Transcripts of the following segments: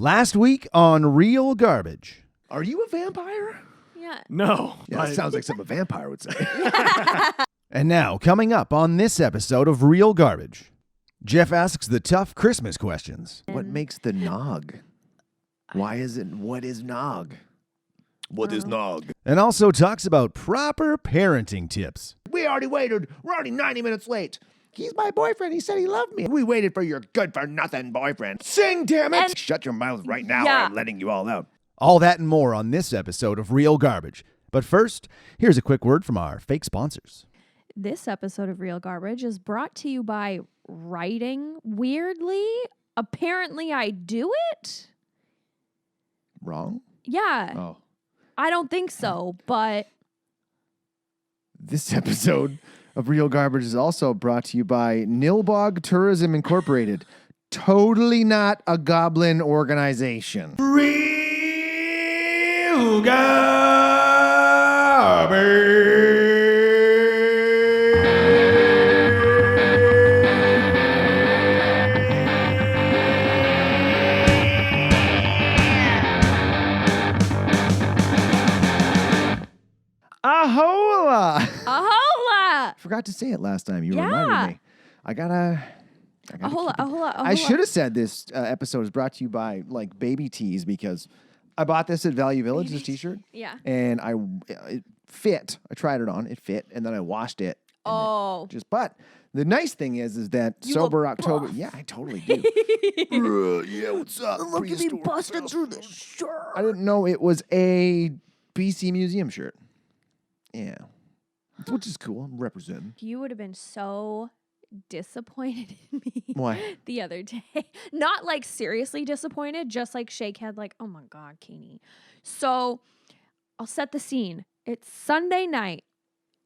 Last week on Real Garbage. Are you a vampire? Yeah. No. Yeah, that sounds like something a vampire would say. And now, coming up on this episode of Real Garbage, Jeff asks the tough Christmas questions. What makes the nog? What is nog? What is nog? And also talks about proper parenting tips. We already waited. We're already 90 minutes late. He's my boyfriend. He said he loved me. We waited for your good-for-nothing boyfriend. Sing, damn it! Shut your mouth right now or I'm letting you all out. All that and more on this episode of Real Garbage. But first, here's a quick word from our fake sponsors. This episode of Real Garbage is brought to you by writing weirdly. Apparently, I do it. Wrong? Yeah. Oh. I don't think so, but... This episode of Real Garbage is also brought to you by Nilbog Tourism Incorporated. Totally not a goblin organization. Real Garbage. Ahola! Ahola! Forgot to say it last time. You reminded me. I gotta Ahola. I should have said this episode is brought to you by like baby tees because I bought this at Value Village, this t-shirt. Yeah. And it fit. I tried it on. It fit. And then I washed it. But the nice thing is that you Sober look October. buff. Yeah, I totally do. Yeah, what's up? Look at me busted through the shirt. I didn't know it was a BC Museum shirt. Yeah. Which is cool. I'm representing. You would have been so disappointed in me. Why? The other day. Not like seriously disappointed, just like shakehead, like, oh my God, Keeney. So I'll set the scene. It's Sunday night.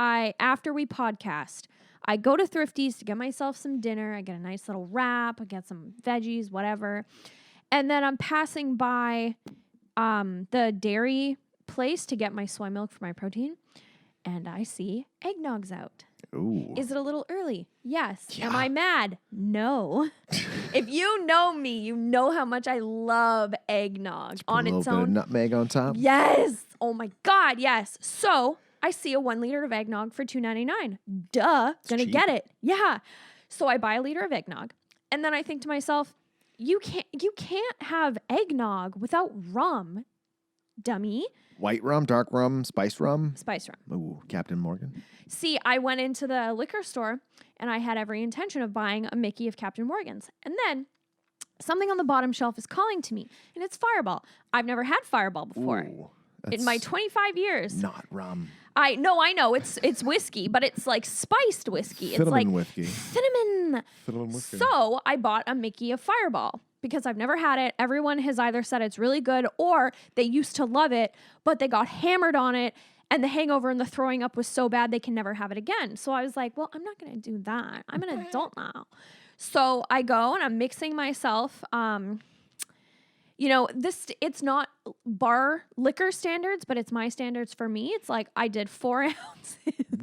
After we podcast, I go to Thrifty's to get myself some dinner. I get a nice little wrap. I get some veggies, whatever. And then I'm passing by the dairy place to get my soy milk for my protein. And I see eggnog's out. Ooh. Is it a little early? Yes. Yeah. Am I mad? No. If you know me, you know how much I love eggnog on its A little bit of own. nutmeg on top. Yes. Oh my God, yes. So I see a 1 liter of eggnog for $2.99. Duh. Gonna cheap. get it. Yeah. So I buy a liter of eggnog. And then I think to myself, you can't have eggnog without rum, dummy. White rum, dark rum, spice rum. Spice rum. Ooh, Captain Morgan. See, I went into the liquor store and I had every intention of buying a Mickey of Captain Morgan's. And then something on the bottom shelf is calling to me, and it's Fireball. I've never had Fireball before. Ooh, In my 25 years. Not rum. I know it's whiskey, but it's like spiced whiskey. It's like whiskey. cinnamon. Cinnamon whiskey. So I bought a Mickey of Fireball because I've never had it. Everyone has either said it's really good or they used to love it, but they got hammered on it and the hangover and the throwing up was so bad they can never have it again. So I was like, well, I'm not going to do that. I'm an adult now. So I go and I'm mixing myself. It's not bar liquor standards, but it's my standards for me. It's like I did 4 ounces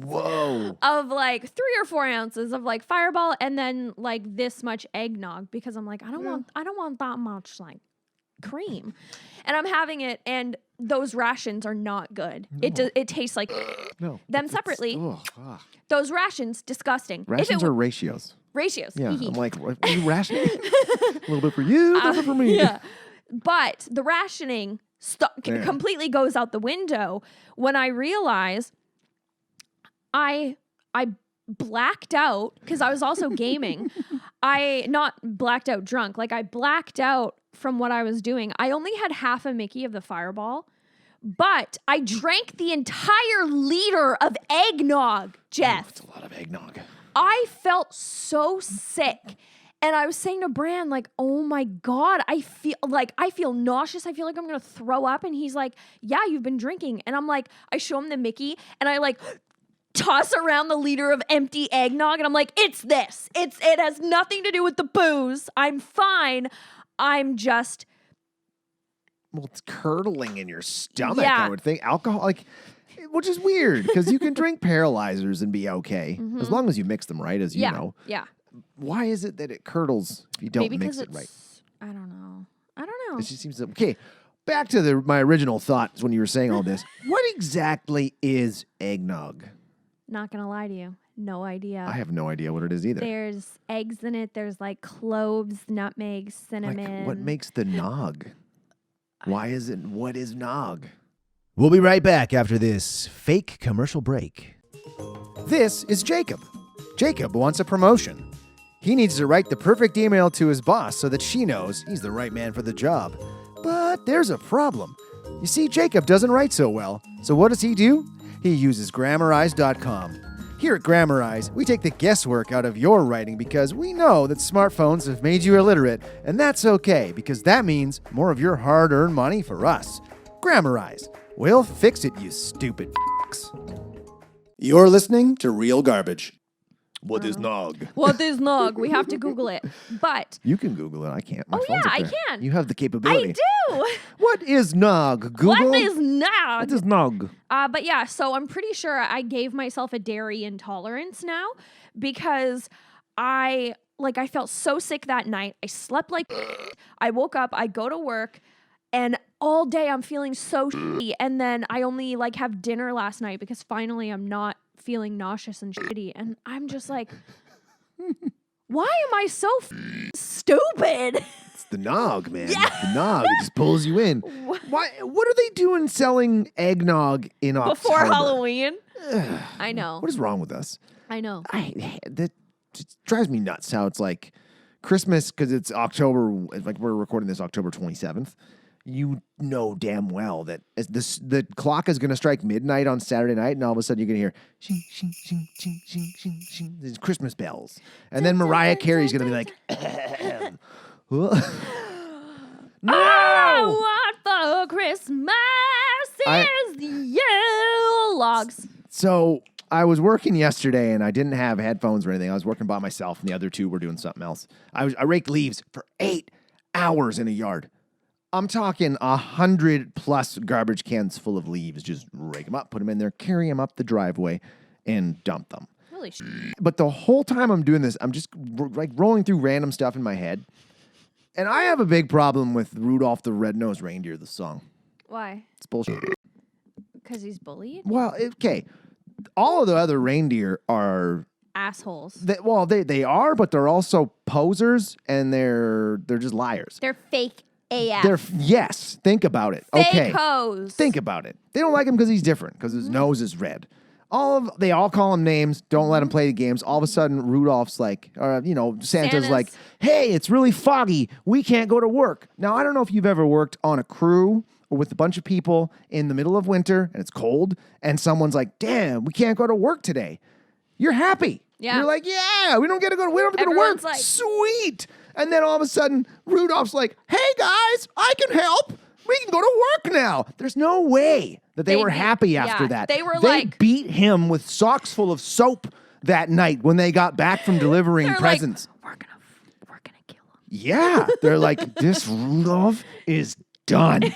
Whoa. of like 3 or 4 ounces of like Fireball and then like this much eggnog because I'm like, I don't want that much like cream. And I'm having it and those rations are not good. No. It tastes like them separately. Those rations, disgusting. Rations are ratios. Ratios. Yeah. I'm like, what are you rationing? A little bit for you, a little bit for me. Yeah. But the rationing completely goes out the window when I realize I blacked out because I was also gaming. I not blacked out drunk, like I blacked out from what I was doing. I only had half a Mickey of the Fireball, but I drank the entire liter of eggnog, Jeff. That's a lot of eggnog. I felt so sick. And I was saying to Bran, like, oh my God, I feel nauseous. I feel like I'm going to throw up. And he's like, yeah, you've been drinking. And I'm like, I show him the Mickey and I like toss around the liter of empty eggnog. And I'm like, it's this. It has nothing to do with the booze. I'm fine. I'm just. Well, it's curdling in your stomach, Yeah. I would think. Alcohol, like, which is weird because you can drink paralyzers and be okay as long as you mix them right, as you know. Yeah. Why is it that it curdles if you don't Maybe mix because it right? I don't know. I don't know. It just seems okay. Back to my original thoughts when you were saying all this. What exactly is eggnog? Not gonna lie to you. No idea. I have no idea what it is either. There's eggs in it. There's like cloves, nutmeg, cinnamon. Like, what makes the nog? Why is it? What is nog? We'll be right back after this fake commercial break. This is Jacob. Jacob wants a promotion. He needs to write the perfect email to his boss so that she knows he's the right man for the job. But there's a problem. You see, Jacob doesn't write so well. So what does he do? He uses Grammarize.com. Here at Grammarize, we take the guesswork out of your writing because we know that smartphones have made you illiterate, and that's okay because that means more of your hard-earned money for us. Grammarize. We'll fix it, you stupid f***s. You're listening to Real Garbage. What is nog? What is nog? We have to Google it. But You can Google it. I can't. My Oh, phone's yeah, up I there. can. You have the I capability. do. What is nog? Google. What is nog? What is nog? But yeah, so I'm pretty sure I gave myself a dairy intolerance now because I felt so sick that night. I slept like I woke up, I go to work, and all day I'm feeling so shitty. And then I only have dinner last night because finally I'm not feeling nauseous and shitty. And I'm just like, why am I so stupid? It's the nog, man. Yeah. The nog. It just pulls you in. Why? What are they doing selling eggnog in October? Before Halloween? I know. What is wrong with us? I know. That just drives me nuts how it's like Christmas because it's October, like we're recording this October 27th. You know damn well that the clock is going to strike midnight on Saturday night, and all of a sudden you're going to hear shing, shing, shing, shing, shing, shing, shing, these Christmas bells. And then Mariah Carey's going to be like, no! What for Christmas is yellow logs. So I was working yesterday, and I didn't have headphones or anything. I was working by myself, and the other two were doing something else. I raked leaves for 8 hours in a yard. I'm talking 100+ garbage cans full of leaves. Just rake them up, put them in there, carry them up the driveway, and dump them. Holy shit. But the whole time I'm doing this, I'm just rolling through random stuff in my head. And I have a big problem with Rudolph the Red-Nosed Reindeer, the song. Why? It's bullshit. Because he's bullied? Well, okay. All of the other reindeer are... Assholes. They are, but they're also posers, and they're just liars. They're fake AF. Yes, think about it. Fake Okay. hoes. Think about it. They don't like him because he's different, because his nose is red. They all call him names, don't let him play the games. All of a sudden, Rudolph's like, Santa's like, hey, it's really foggy. We can't go to work. Now, I don't know if you've ever worked on a crew or with a bunch of people in the middle of winter and it's cold and someone's like, damn, we can't go to work today. You're happy. Yeah. You're like, yeah, we don't have to go to work. Everyone's like, sweet. And then all of a sudden, Rudolph's like, hey guys, I can help. We can go to work now. There's no way that they were happy after that. They beat him with socks full of soap that night when they got back from delivering presents. Like, we're gonna kill him. Yeah. They're like, this Rudolph is done.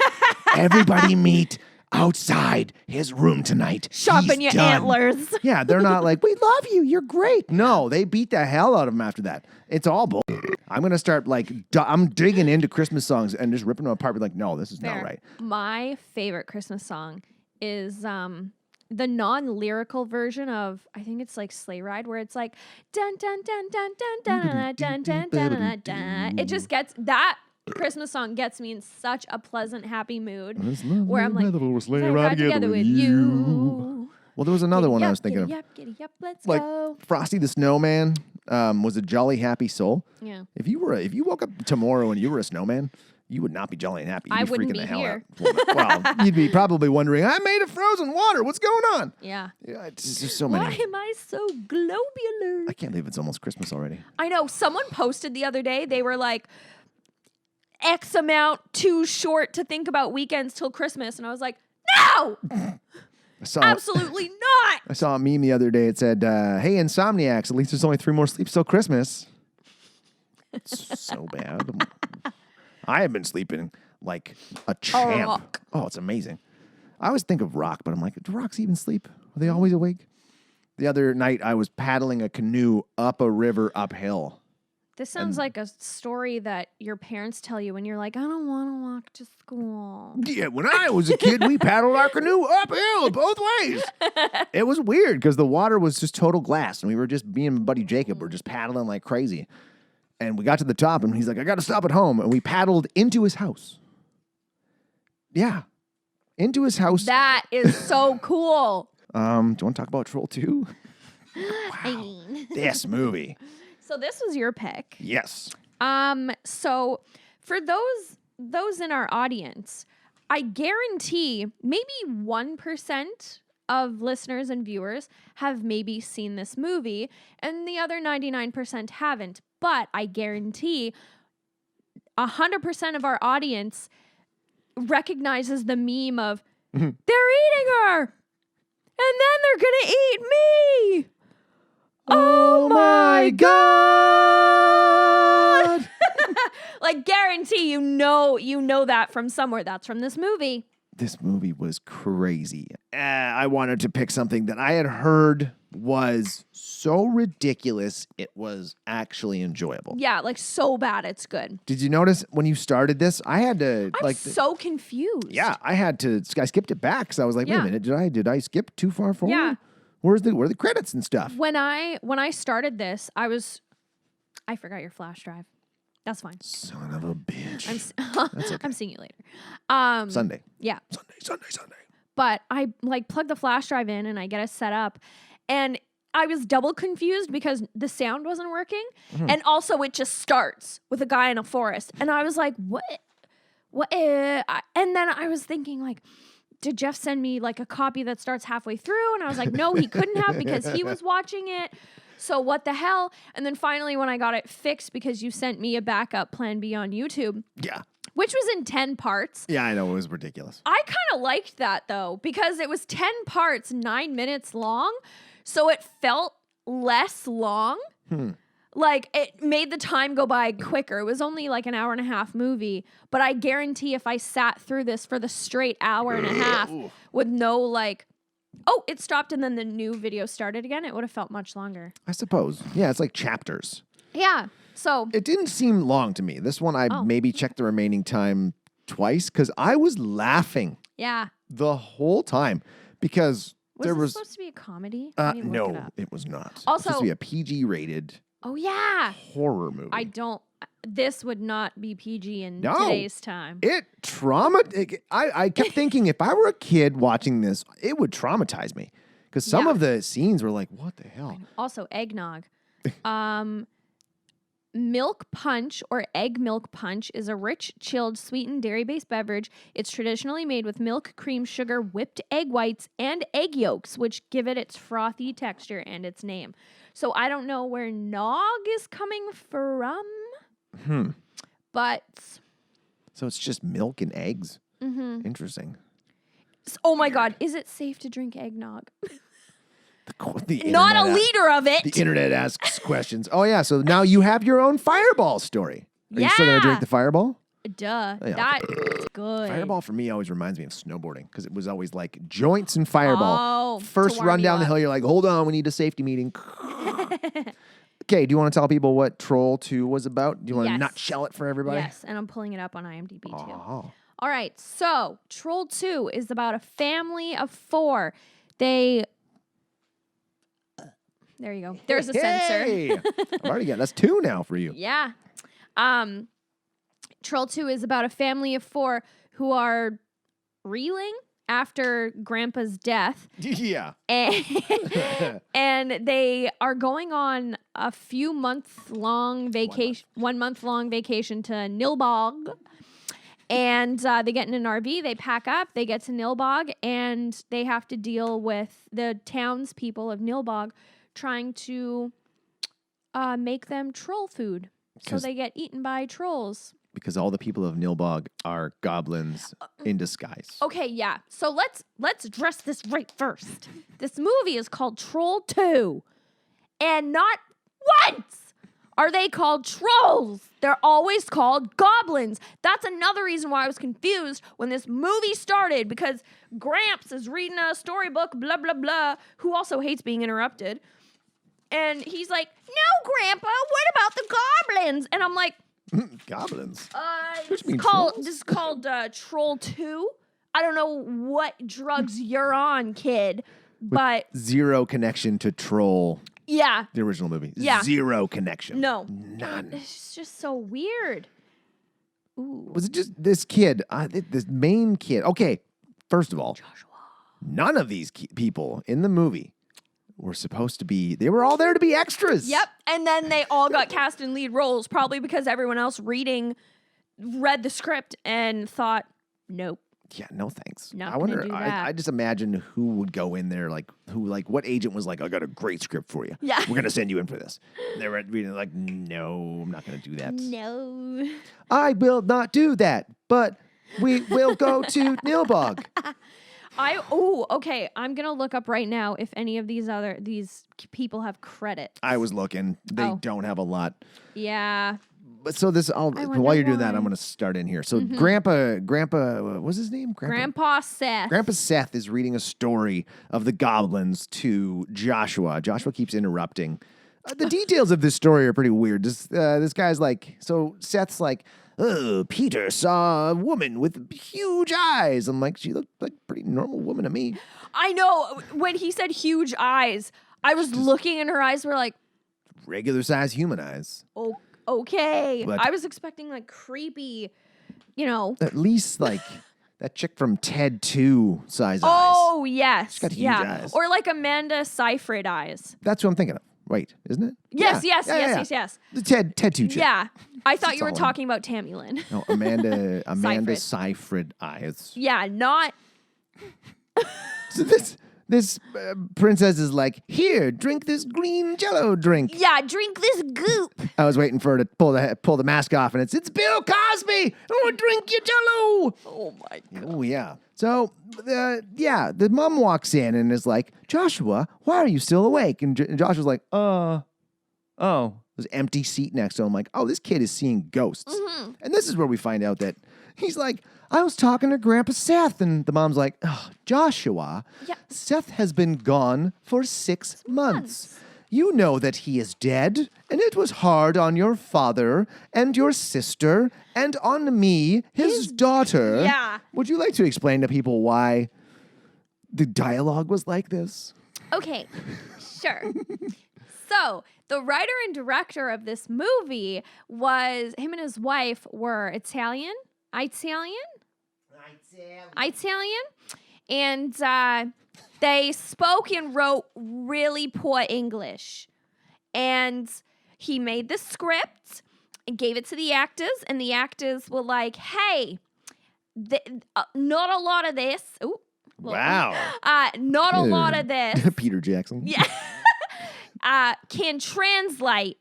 Everybody meet outside his room tonight. Sharpen your antlers. Yeah, they're not like, we love you, you're great. No, they beat the hell out of him after that. It's all bull. I'm going to start I'm digging into Christmas songs and just ripping them apart. Be like, no, this is not right. My favorite Christmas song is the non-lyrical version of, I think it's like Sleigh Ride, where it's like dun dun dun dun dun dun dun dun dun dun. It just gets that. Christmas song gets me in such a pleasant, happy mood where I'm like, sleigh ride together with you. Well, there was another one I was thinking of. Giddy up, let's like go. Frosty the Snowman was a jolly, happy soul. Yeah. If you woke up tomorrow and you were a snowman, you would not be jolly and happy. You'd be freaking the hell out. Well, you'd be probably wondering, I'm made of frozen water. What's going on? Yeah. It's just so many. Why am I so globular? I can't believe it's almost Christmas already. I know. Someone posted the other day. They were like, X amount too short to think about weekends till Christmas. And I was like, no! Absolutely not! I saw a meme the other day. It said, hey, Insomniacs, at least there's only 3 more sleeps till Christmas. It's so bad. I have been sleeping like a champ. Rock. Oh, it's amazing. I always think of Rock, but I'm like, do rocks even sleep? Are they always awake? The other night, I was paddling a canoe up a river uphill. This sounds like a story that your parents tell you when you're like, I don't want to walk to school. Yeah, when I was a kid, we paddled our canoe uphill both ways. It was weird because the water was just total glass, and we were just, me and my buddy Jacob were just paddling like crazy. And we got to the top, and he's like, I got to stop at home. And we paddled into his house. Yeah, into his house. That is so cool. Do you want to talk about Troll 2? Wow. This movie. So this was your pick. Yes. So for those in our audience, I guarantee maybe 1% of listeners and viewers have maybe seen this movie, and the other 99% haven't. But I guarantee 100% of our audience recognizes the meme of, they're eating her, and then they're gonna eat me. Oh my God. Like, guarantee you know that from somewhere. That's from this movie. This movie was crazy. I wanted to pick something that I had heard was so ridiculous, it was actually enjoyable. Yeah, like so bad it's good. Did you notice when you started this? I had to I'm so confused. Yeah, I skipped it back because I was like, wait a minute, did I skip too far forward? Yeah. Where are the credits and stuff? When I started this, I forgot your flash drive. That's fine. Son of a bitch. That's okay. I'm seeing you later. Sunday. Yeah. Sunday. But I plug the flash drive in and I get it set up, and I was double confused because the sound wasn't working, and also it just starts with a guy in a forest, and I was like, what? And then I was thinking like, did Jeff send me like a copy that starts halfway through? And I was like, no, he couldn't have because he was watching it. So what the hell? And then finally when I got it fixed because you sent me a backup plan B on YouTube. Yeah. Which was in 10 parts. Yeah, I know. It was ridiculous. I kind of liked that though because it was 10 parts, 9 minutes long. So it felt less long. Like, it made the time go by quicker. It was only like an hour and a half movie. But I guarantee if I sat through this for the straight hour and a half with no like, oh, it stopped and then the new video started again, it would have felt much longer. I suppose. Yeah, it's like chapters. Yeah. So it didn't seem long to me. This one, I maybe checked the remaining time twice because I was laughing. Yeah. The whole time because there was supposed to be a comedy? No, it was not. Also, it was supposed to be a PG rated. Oh yeah. Horror movie. This would not be PG in today's time. I kept thinking if I were a kid watching this, it would traumatize me because some of the scenes were like, what the hell? Also, eggnog. Milk punch or egg milk punch is a rich, chilled, sweetened, dairy-based beverage. It's traditionally made with milk, cream, sugar, whipped egg whites, and egg yolks, which give it its frothy texture and its name. So I don't know where nog is coming from. But so it's just milk and eggs. Interesting. Oh my God, is it safe to drink eggnog? Not a liter of it. The internet asks questions. Oh yeah, so now you have your own Fireball story. Are you still gonna drink the Fireball? Duh. Oh, yeah. That's good. Fireball for me always reminds me of snowboarding because it was always like joints and Fireball. First run down the hill, you're like, hold on, we need a safety meeting. Okay, do you want to tell people what Troll 2 was about? Do you want to nutshell it for everybody? Yes, and I'm pulling it up on IMDb too. All right, so Troll 2 is about a family of 4. There you go. There's a censor. I've already got that's 2 now for you. Yeah. Troll 2 is about a family of 4 who are reeling after Grandpa's death. Yeah. And they are going on a few month-long vacation, 1 month-long vacation to Nilbog. And they get in an RV, they pack up, they get to Nilbog, and they have to deal with the townspeople of Nilbog trying to make them troll food. So they get eaten by trolls. Because all the people of Nilbog are goblins in disguise. Okay, yeah. So let's address this right first. This movie is called Troll 2. And not once are they called trolls. They're always called goblins. That's another reason why I was confused when this movie started, because Gramps is reading a storybook, blah, blah, blah, who also hates being interrupted. And he's like, no, Grandpa, what about the goblins? And I'm like, Goblins. this is called Troll 2. I don't know what drugs you're on, kid, but Zero connection to Troll. Yeah. The original movie. Yeah. Zero connection. No. None. It's just so weird. Ooh. Was it just this kid, this main kid? Okay, first of all, Joshua. None of these people in the movie were supposed to be, they were all there to be extras. Yep. And then they all got cast in lead roles, probably because everyone else read the script and thought, nope. Yeah, no thanks. Not I wonder, gonna do that. I just imagine who would go in there, what agent was like, I got a great script for you. Yeah. We're going to send you in for this. And they were reading like, no, I'm not going to do that. No. I will not do that, but we will go to Nilbog. Okay. I'm gonna look up right now if any of these people have credit. I was looking. They don't have a lot. Yeah. But so while you're doing that, I'm going to start in here. So Grandpa, what's his name? Grandpa Seth. Grandpa Seth is reading a story of the goblins to Joshua. Joshua keeps interrupting. The details of this story are pretty weird. This guy's like, so Seth's like, oh, Peter saw a woman with huge eyes. I'm like, she looked like a pretty normal woman to me. I know. When he said huge eyes, I was looking in her eyes. We're like, regular size human eyes. oh, okay. But I was expecting like creepy, at least like that chick from Ted 2 size eyes. Oh, yes. She's got huge eyes. Or like Amanda Seyfried eyes. That's what I'm thinking of. Wait, isn't it? Yes. The Ted 2 chick. Yeah. I thought you were all talking about Tammy Lynn. No, Amanda Seyfried eyes. Yeah, not. So this princess is like, here, drink this green Jello drink. Yeah, drink this goop. I was waiting for her to pull the mask off, and it's Bill Cosby. Oh, drink your Jello. Oh my God. Oh yeah. So the mom walks in and is like, Joshua, why are you still awake? And Joshua's like, oh. There's an empty seat next to him. Like, oh, this kid is seeing ghosts. Mm-hmm. And this is where we find out that he's like, I was talking to Grandpa Seth. And the mom's like, oh, Joshua, Seth has been gone for 6 months. You know that he is dead, and it was hard on your father and your sister and on me, his daughter. Yeah. Would you like to explain to people why the dialogue was like this? Okay, sure. So, the writer and director of this movie him and his wife were Italian. And they spoke and wrote really poor English. And he made the script and gave it to the actors. And the actors were like, hey, not a lot of this. Ooh, wow. Not a lot of this. Peter Jackson. Yeah. Can translate.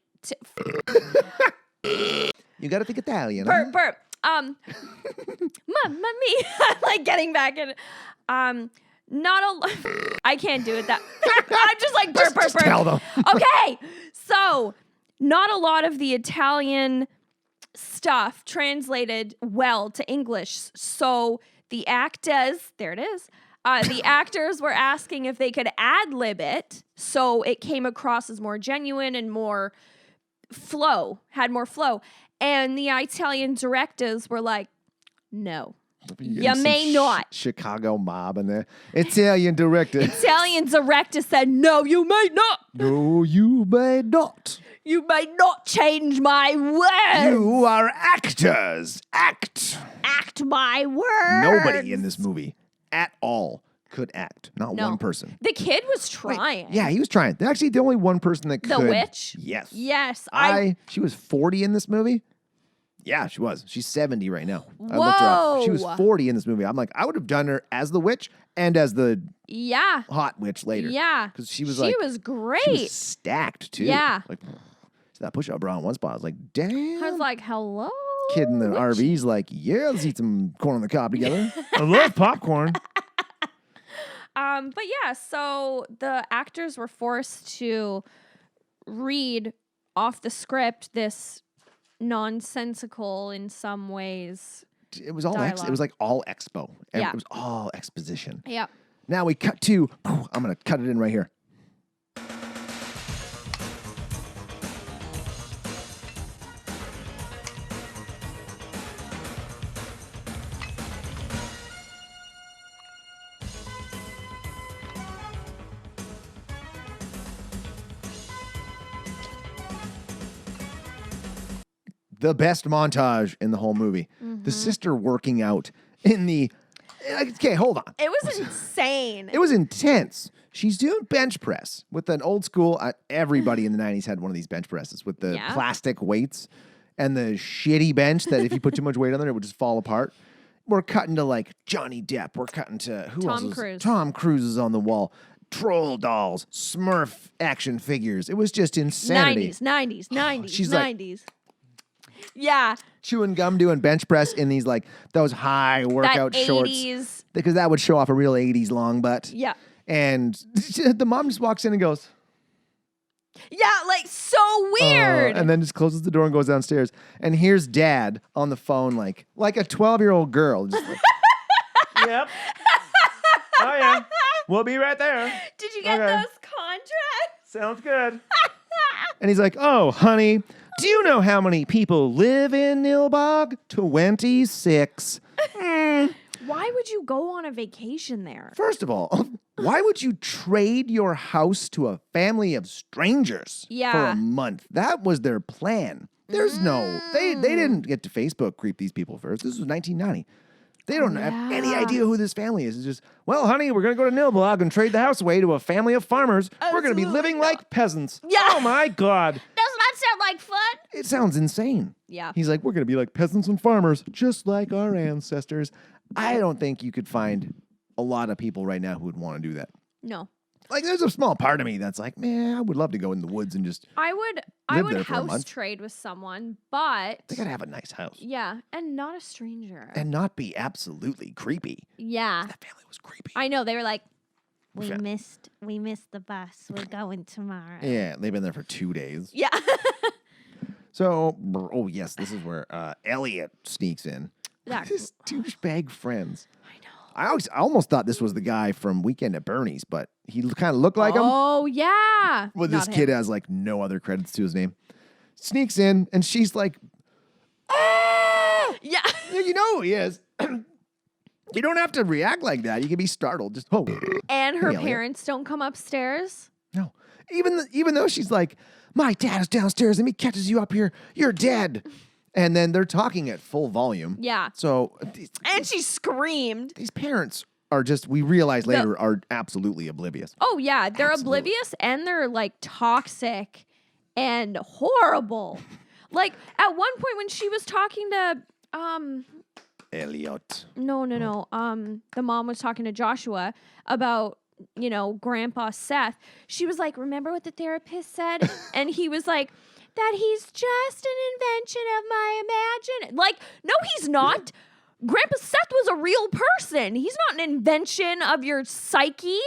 You got to think Italian. Burp. Mamma mia. I'm like getting back in. I can't do it. I'm just like burp. Just tell them. Okay. So, not a lot of the Italian stuff translated well to English. So, the actors, there it is. The actors were asking if they could ad-lib it so it came across as more genuine and more had more flow. And the Italian directors were like, no, you may not. Chicago mob and the Italian director. Italian director said, no, you may not. No, you may not. You may not change my words. You are actors. Act my words. Nobody in this movie at all could act. Not No. one person. The kid was trying. Yeah, he was trying. Actually, the only one person that could. The witch? Yes. Yes. She was 40 in this movie. Yeah, she was. She's 70 right now. I Whoa. looked her up. She was 40 in this movie. I'm like, I would have done her as the witch and as the hot witch later. Yeah. Because she was great. She was stacked too. Yeah. Like, that push-up bra in one spot. I was like, damn. I was like, hello? Kid in the RV's like, yeah, let's eat some corn on the cob together. I love popcorn. But yeah, so the actors were forced to read off the script this nonsensical in some ways. It was all it was like all expo. Yeah. It was all exposition. Yeah. Now we cut to I'm gonna cut it in right here. the best montage in the whole movie. The sister working out in the... Okay, hold on. It was insane. It was intense. She's doing bench press with an old school... everybody in the 90s had one of these bench presses with the plastic weights and the shitty bench that if you put too much weight on there, it would just fall apart. We're cutting to like Johnny Depp. We're cutting to... Tom Cruise. Tom Cruise is on the wall. Troll dolls. Smurf action figures. It was just insanity. 90s. She's 90s. Yeah. Chewing gum, doing bench press in these like those high workout shorts. Because that would show off a real 80s long butt. Yeah. And the mom just walks in and goes... Yeah, like so weird. And then just closes the door and goes downstairs. And here's dad on the phone like a 12-year-old girl. Just like, yep. Oh, yeah. We'll be right there. Did you get those contracts? Sounds good. And he's like, oh, honey, do you know how many people live in Nilbog? 26. Why would you go on a vacation there? First of all, why would you trade your house to a family of strangers for a month? That was their plan. There's no... They didn't get to Facebook creep these people first. This was 1990. They don't have any idea who this family is. It's just, well, honey, we're going to go to Nilbog and trade the house away to a family of farmers. We're going to be living like peasants. Yeah. Oh, my God. Doesn't that sound like fun? It sounds insane. Yeah. He's like, we're going to be like peasants and farmers, just like our ancestors. I don't think you could find a lot of people right now who would want to do that. No. Like, there's a small part of me that's like, man, I would love to go in the woods and just I would there for a house month. trade with someone, but They got to have a nice house. yeah, and not a stranger. And not be absolutely creepy. Yeah. That family was creepy. I know. They were like, We missed the bus. We're going tomorrow. Yeah, they've been there for 2 days. yeah. So, oh, yes, this is where Elliot sneaks in. That- His douchebag friends. I know. I almost thought this was the guy from Weekend at Bernie's, but he kind of looked like him. Oh, yeah. Well, this kid has like no other credits to his name. Sneaks in, and she's like, "Ah!" Yeah. You know who he is. You don't have to react like that. You can be startled. Just, oh. And her Hey, Elliot. parents don't come upstairs. No. Even though she's like, my dad is downstairs and he catches you up here, you're dead. And then they're talking at full volume. Yeah. So And she screamed. these parents are just, we realize later, are absolutely oblivious. Oh, yeah. They're Absolutely. oblivious and they're like toxic and horrible. Like at one point when she was talking to, Elliot. no. The mom was talking to Joshua about, Grandpa Seth. She was like, remember what the therapist said? And he was like, that he's just an invention of my imagination. Like, no, he's not. Grandpa Seth was a real person. He's not an invention of your psyche.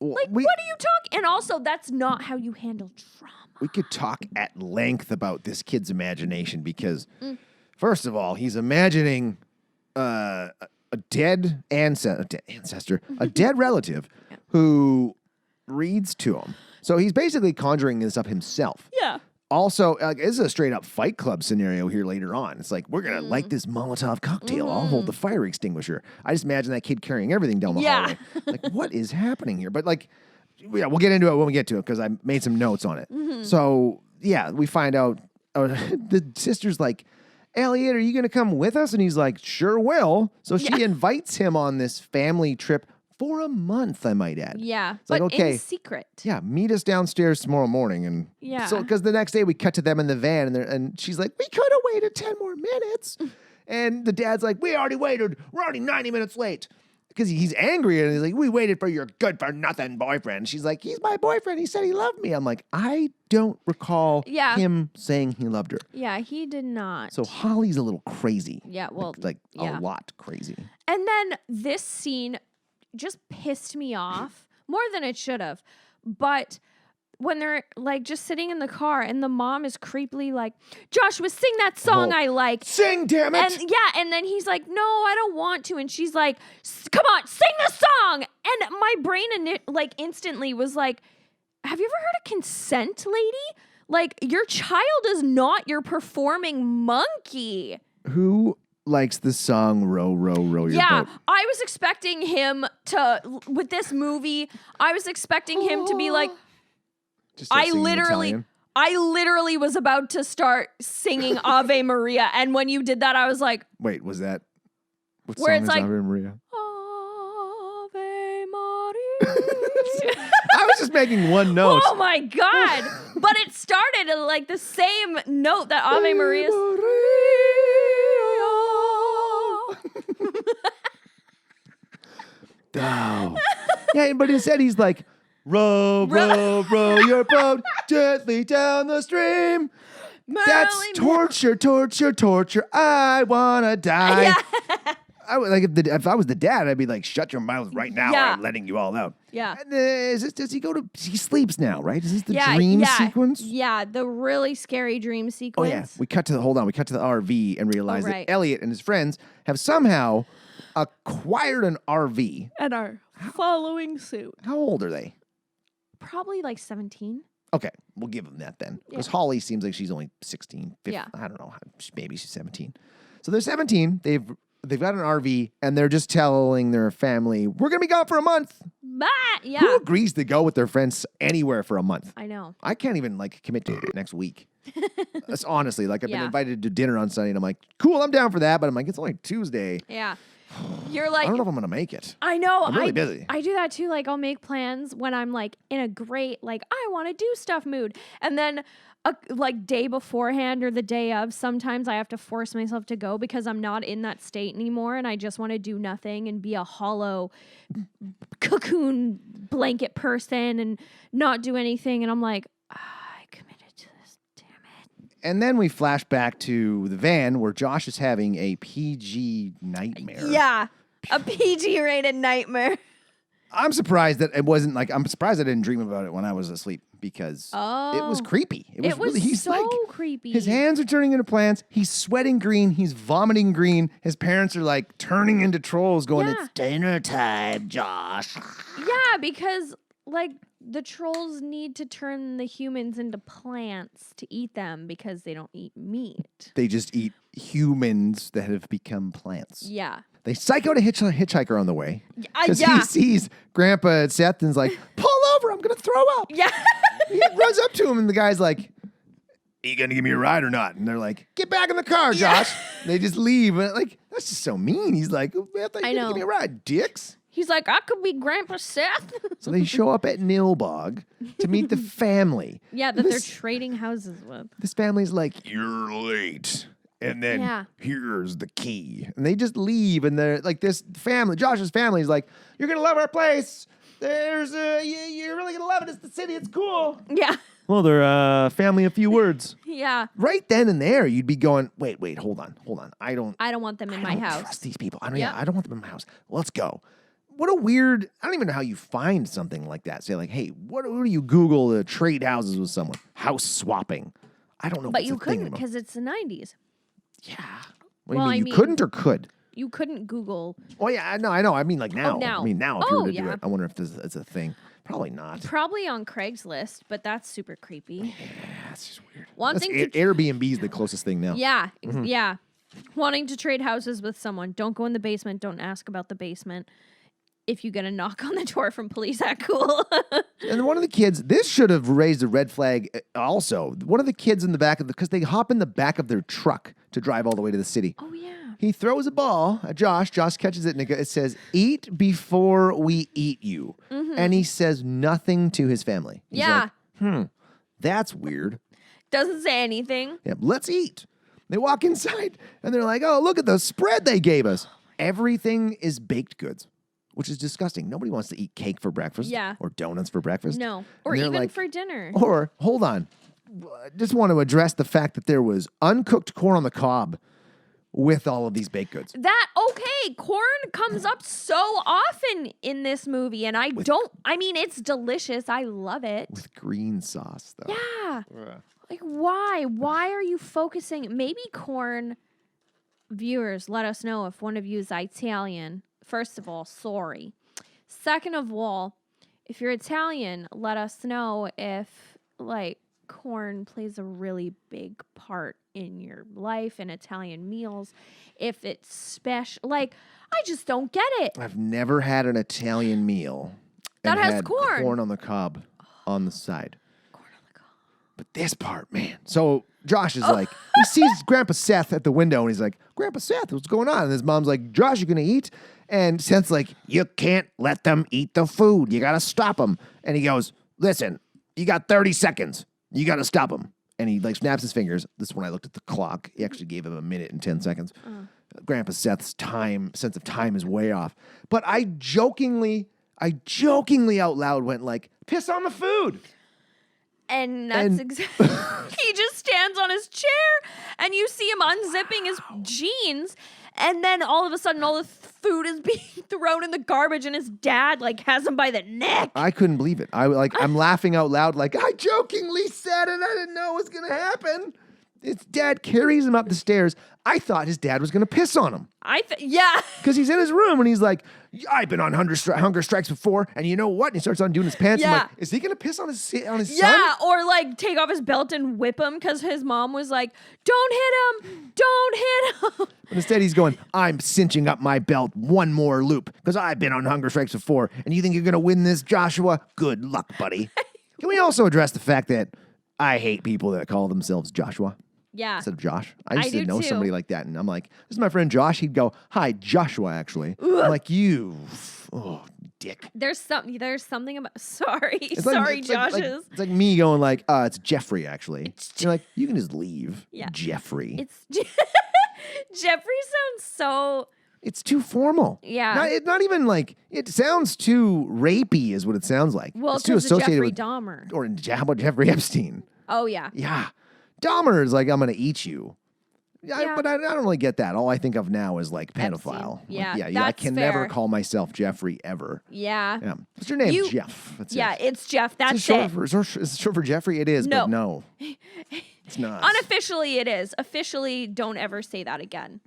Like, what are you talking? And also, that's not how you handle trauma. We could talk at length about this kid's imagination because, first of all, he's imagining a dead ancestor, a dead relative who reads to him. So he's basically conjuring this up himself. Yeah. Also, this is a straight up Fight Club scenario here later on. It's like, we're going to light this Molotov cocktail. I'll hold the fire extinguisher. I just imagine that kid carrying everything down the hallway. Like, what is happening here? But like, yeah, we'll get into it when we get to it because I made some notes on it. So, yeah, we find out the sister's like, Elliot, are you going to come with us? And he's like, sure will. So she invites him on this family trip for a month, I might add. Yeah. It's like, okay, in secret. yeah, meet us downstairs tomorrow morning. And so, because the next day we cut to them in the van and she's like, we could have waited 10 more minutes. And the dad's like, we already waited. We're already 90 minutes late. Because he's angry and he's like, we waited for your good for nothing boyfriend. She's like, he's my boyfriend. He said he loved me. I'm like, I don't recall him saying he loved her. Yeah, he did not. So Holly's a little crazy. Yeah, well, like a lot crazy. And then this scene just pissed me off more than it should have. But when they're like just sitting in the car and the mom is creepily like, Joshua, sing that song I like. Sing, damn it. And then he's like, no, I don't want to. And she's like, come on, sing the song. And my brain instantly was like, have you ever heard of consent, lady? Like, your child is not your performing monkey. Who likes the song Row, Row, Row Your Boat? I was expecting him to, with this movie, I was expecting him to be like, Just start singing Italian. I literally was about to start singing Ave Maria. And when you did that, I was like, Wait, was that? What Where song it's is like- Ave Maria? Ave Maria. I was just making one note. Oh my God. But it started at like the same note that Ave Maria. Oh. Yeah, but instead he's like, row, row, row your boat gently down the stream. That's torture, torture, torture. I wanna die. Yeah. I would, like if I was the dad, I'd be like, shut your mouth right now. Yeah. I'm letting you all out. Yeah. And, does he go to? He sleeps now, right? Is this the Yeah, dream yeah, sequence? Yeah, the really scary dream Oh sequence. yeah. We cut to the RV and realize right. that Elliot and his friends have somehow acquired an RV. And are following suit. How old are they? Probably like 17. Okay, we'll give them that then. Because Yeah. Holly seems like she's only 16, 15. Yeah. I don't know. Maybe she's 17. So they're 17. They've got an RV, and they're just telling their family, we're going to be gone for a month. But yeah. Who agrees to go with their friends anywhere for a month? I know. I can't even, commit to it next week. That's honestly, I've been Yeah. invited to dinner on Sunday, and I'm like, cool, I'm down for that. But I'm like, it's only Tuesday. Yeah. You're I like, don't know if I'm going to make it. I know. I'm really busy. I do that too. Like, I'll make plans when I'm like in a great, I want to do stuff mood. And then day beforehand or the day of, sometimes I have to force myself to go because I'm not in that state anymore. And I just want to do nothing and be a hollow cocoon blanket person and not do anything. And I'm like, I committed to this. Damn it. And then we flash back to the van where Josh is having a PG nightmare. Yeah. A PG rated nightmare. I'm surprised that it wasn't I'm surprised I didn't dream about it when I was asleep because it was Oh. creepy. It was really, he's so creepy. His hands are turning into plants. He's sweating green. He's vomiting green. His parents are turning into trolls going, Yeah. it's dinner time, Josh. Yeah, because the trolls need to turn the humans into plants to eat them because they don't eat meat. They just eat humans that have become plants. Yeah. They psych out a hitchhiker on the way. Because Yeah. he sees Grandpa Seth and's like, pull over, I'm going to throw up. Yeah. He runs up to him and the guy's like, are you going to give me a ride or not? And they're like, get back in the car, Josh. They just leave. And that's just so mean. He's like, I thought you were going to give me a ride, dicks. He's like, I could be Grandpa Seth. So they show up at Nilbog to meet the family. Yeah, that they're This- trading houses with. This family's like, you're late. And then Yeah. here's the key. And they just leave. And they're like, this family, Josh's family is like, you're going to love our place. You're really going to love it. It's the city. It's cool. Yeah. Well, they're family, a few words. Yeah. Right then and there, you'd be going, wait, hold on. I don't want them in my house. trust these people. I Yep. don't want them in my house. Let's go. What a weird, I don't even know how you find something like that. Say hey, what do you Google to trade houses with someone? House swapping. I don't know. But if you it's a thing couldn't anymore. because it's the 90s. Yeah. Well, you I mean, mean- you couldn't or could? You couldn't Google. Oh, yeah, I know. I mean, now. now. I mean, now, if you were to do yeah. it, I wonder if it's a thing. Probably not. Probably on Craigslist, but that's super creepy. Yeah, that's just weird. Wanting Airbnb is the closest thing now. Yeah, Mm-hmm. yeah. Wanting to trade houses with someone. Don't go in the basement. Don't ask about the basement. If you get a knock on the door from police, act cool. And one of the kids, this should have raised a red flag also. One of the kids in the back of because they hop in the back of their truck to drive all the way to the city. Oh, yeah. He throws a ball at Josh. Josh catches it and it says, eat before we eat you. And he says nothing to his family. He's Yeah. like, that's weird. Doesn't say anything. Yeah, let's eat. They walk inside and they're like, oh, look at the spread they gave us. Everything is baked goods, which is disgusting. Nobody wants to eat cake for breakfast Yeah. or donuts for breakfast. No. Or And they're even like- for dinner. Or, hold on. I just want to address the fact that there was uncooked corn on the cob with all of these baked goods. Corn comes up so often in this movie, and I mean, it's delicious. I love it. With green sauce, though. Yeah. Like, why? Why are you focusing? Maybe corn viewers, let us know if one of you is Italian. First of all, sorry. Second of all, if you're Italian, let us know if, corn plays a really big part in your life and Italian meals. If it's special, I just don't get it. I've never had an Italian meal That and has had corn. corn on the cob on the side. Corn on the cob. But this part, man. So Josh is like, he sees Grandpa Seth at the window, and he's like, Grandpa Seth, what's going on? And his mom's like, Josh, you going to eat? And Seth's like, you can't let them eat the food. You got to stop them. And he goes, listen, you got 30 seconds. You got to stop them. And he like snaps his fingers. This is when I looked at the clock. He actually gave him a minute and 10 seconds. Grandpa Seth's sense of time is way off. But I jokingly out loud went like, piss on the food. And that's exactly. He just stands on his chair, and you see him unzipping his jeans, and then all of a sudden, all the food is being thrown in the garbage, and his dad like has him by the neck. I couldn't believe it. I'm laughing out loud, like I jokingly said it. I didn't know it was gonna happen. His dad carries him up the stairs. I thought his dad was gonna piss on him. Yeah. Because he's in his room and he's like, I've been on hunger strikes before, and you know what? And he starts undoing his pants. Yeah. I'm like, is he gonna piss on his son? Yeah, or like take off his belt and whip him because his mom was like, don't hit him, don't hit him. But instead he's going, I'm cinching up my belt one more loop because I've been on hunger strikes before, and you think you're gonna win this, Joshua? Good luck, buddy. Can we also address the fact that I hate people that call themselves Joshua? Yeah. Instead of Josh. I used do to know too. somebody like that, and I'm like, this is my friend Josh. He'd go, hi, Joshua, actually. I'm like, you, dick. There's something about sorry It's like Joshes. it's like me going like, it's Jeffrey, actually. You're like, you can just leave. Yeah. Jeffrey. It's Jeffrey sounds so It's too formal. Yeah. Not even like, it sounds too rapey is what it sounds like. well it's too because of associated Jeffrey with, Dahmer. or how about Jeffrey Epstein? Oh yeah. Yeah. Dahmer is like, I'm going to eat you. Yeah. But I don't really get that. All I think of now is like pedophile. Epstein. Yeah, I that's can never fair. call myself Jeffrey ever. Yeah. Yeah. What's your name? You- Jeff. That's Yeah, it. it's Jeff. That's Is it it. short for Jeffrey? It is, No. but no. It's not. Unofficially it is. Officially, don't ever say that again.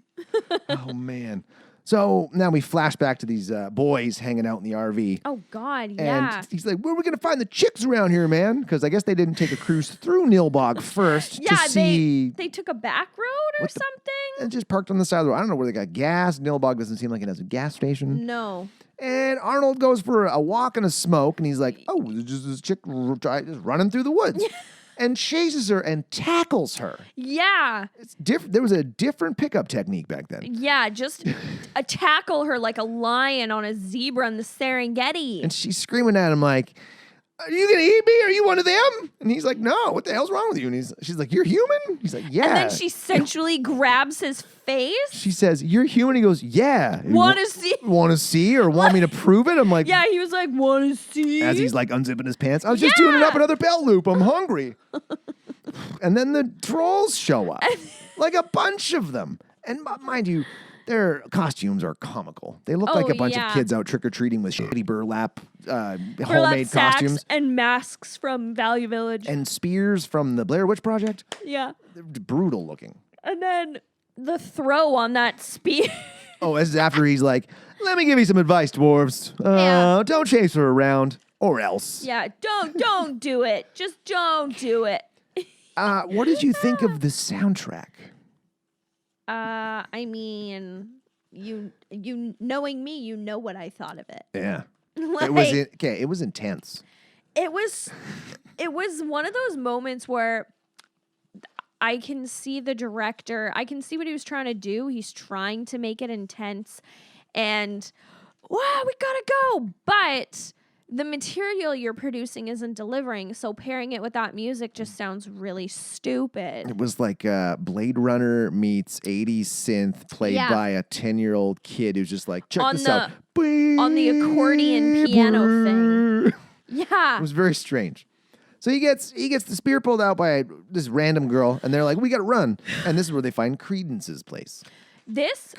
Oh, man. So now we flash back to these boys hanging out in the RV. Oh God, yeah. And he's like, where are we going to find the chicks around here, man? Because I guess they didn't take a cruise through Nilbog first Yeah, to see... they took a back road or something. And just parked on the side of the road. I don't know where they got gas. Nilbog doesn't seem like it has a gas station. No. And Arnold goes for a walk and a smoke, and he's like, oh, there's just this chick just running through the woods. And chases her and tackles her. Yeah. It's different. There was a different pickup technique back then. Yeah, just tackle her like a lion on a zebra in the Serengeti. And she's screaming at him like, are you going to eat me? Are you one of them? And he's like, no, what the hell's wrong with you? And she's like, you're human? He's like, yeah. And then she sensually grabs his face. She says, you're human? He goes, yeah. Want to see? Want to see or want me to prove it? I'm like, Yeah, he was like, want to see? as he's like unzipping his pants. I was just tuning up another belt loop. I'm hungry. And then the trolls show up, like a bunch of them. And mind you, their costumes are comical. They look like a bunch of kids out trick-or-treating with shitty burlap homemade sacks costumes. and masks from Value Village. And spears from the Blair Witch Project. Yeah. They're brutal looking. And then the throw on that spear. Oh, this is after he's like, let me give you some advice, dwarves. Don't chase her around, or else. Yeah, don't do it. Just don't do it. What did you think of the soundtrack? I mean, you knowing me, you know what I thought of it. Yeah. Like, It was intense. It was one of those moments where I can see the director. I can see what he was trying to do. He's trying to make it intense, and wow, we gotta go. But the material you're producing isn't delivering. So pairing it with that music just sounds really stupid. It was like Blade Runner meets 80s synth played by a 10-year-old kid who's just like, check this out. On the accordion piano thing. Yeah. It was very strange. So he gets the spear pulled out by this random girl, and they're like, we got to run. And this is where they find Credence's place. This,